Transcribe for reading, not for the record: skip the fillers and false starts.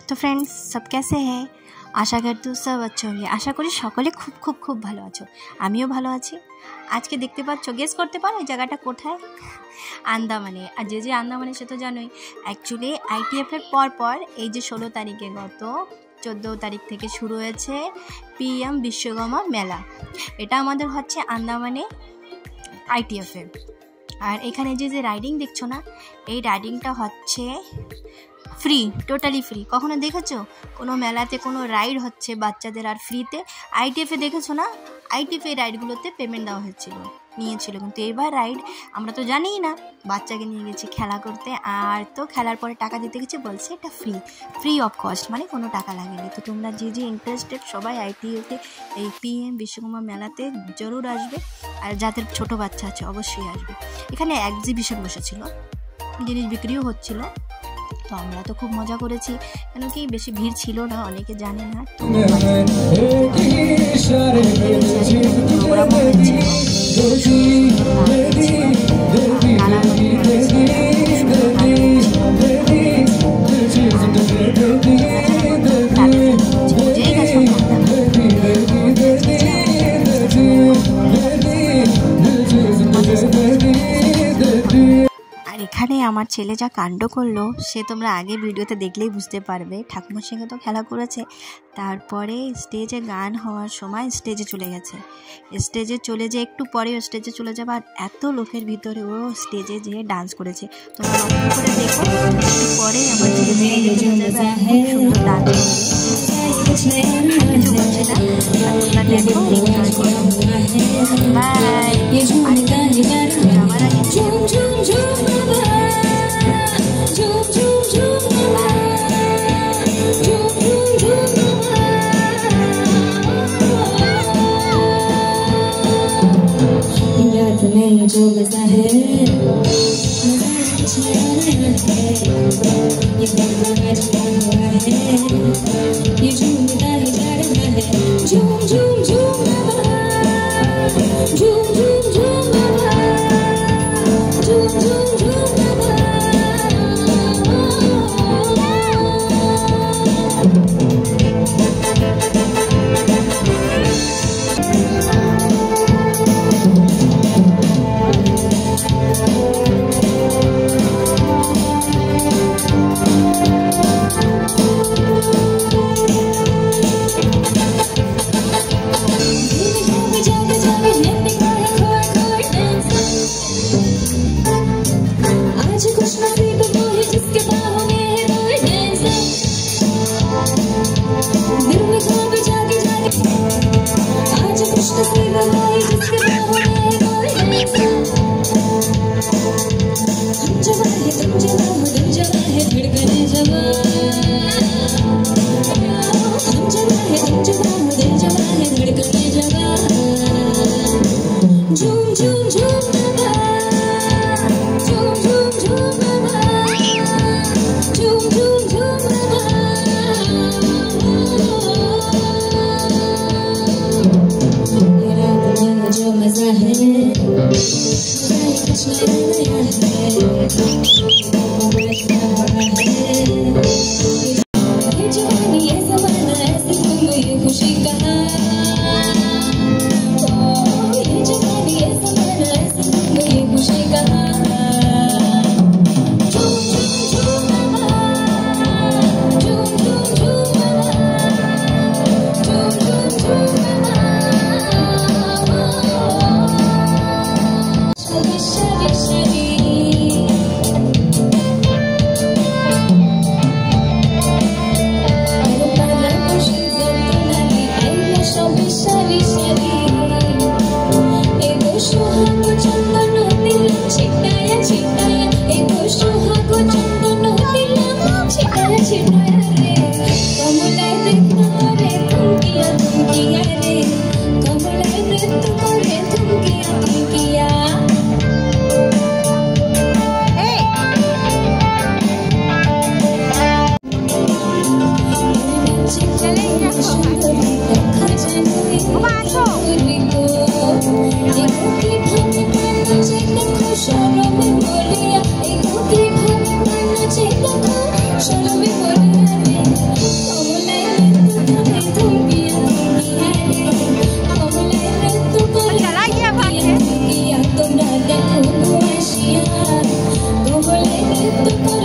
तो फ्रेंड्स सब कैसे हैं? आशा करती हूँ सब अच्छे होंगे। आशा करी सकले खूब खूब खूब भालो आछो, आमिও ভালো আছি। আজকে দেখতে পাচ্ছ, গেস করতে পারো এই জায়গাটা কোথায়? আন্দামানে। আর যে আন্দামানে সে তো জানোই। অ্যাকচুয়ালি আইটিএফ এর পর এই যে 16 তারিখে গত 14 তারিখ থেকে শুরু হয়েছে পিএম বিশ্বকর্মা মেলা। এটা আমাদের হচ্ছে আন্দামানে আইটিএফ এর। আর এখানে যে রাইডিং দেখছো না, এই রাইডিংটা হচ্ছে ফ্রি, টোটালি ফ্রি। কখনো দেখেছো কোনো মেলাতে কোনো রাইড হচ্ছে বাচ্চাদের আর ফ্রিতে? আইটিএফে দেখেছো না, আইটিএফ এই রাইডগুলোতে পেমেন্ট দেওয়া নিয়েছিল, কিন্তু এবার রাইড আমরা তো জানিই না। বাচ্চাকে নিয়ে গেছি খেলা করতে, আর তো খেলার পরে টাকা দিতে গেছে, বলছে এটা ফ্রি অফ কস্ট, মানে কোনো টাকা লাগেনি। তো তোমরা যে ইন্টারেস্টেড সবাই আইটিএফে এই পিএম বিশ্বকর্মা মেলাতে জরুর আসবে, আর যাদের ছোট বাচ্চা আছে অবশ্যই আসবে। এখানে এক্সিবিশন বসেছিল, জিনিস বিক্রিও হচ্ছিল। তো আমরা তো খুব মজা করেছি, কেন কি বেশি ভিড় ছিল না, অনেকে জানে না। তো এখানে আমার ছেলে যা কাণ্ড করলো সে তোমরা আগে ভিডিওতে দেখলেই বুঝতে পারবে। ঠাকুমার সঙ্গে তো খেলা করেছে, তারপরে স্টেজে গান হওয়ার সময় স্টেজে চলে গেছে। স্টেজে চলে যে একটু পরে স্টেজে চলে যাবে, আর এত লোকের ভিতরে ও স্টেজে যেয়ে ডান্স করেছে। তোমরা লক্ষ্য করে দেখো, একটু পরে আমার ছেলে স্টেজে চলে যাবে, খুব সুন্দর ডান্স जो मजा है कुछ नया है, ये बदलाव जुड़ा हुआ है, ये झूमता ही जा रहा है। झूम झूम झूम बाबा, झूम झूम झूम बाबा, झूम झूम झूम बाबा। Solo me the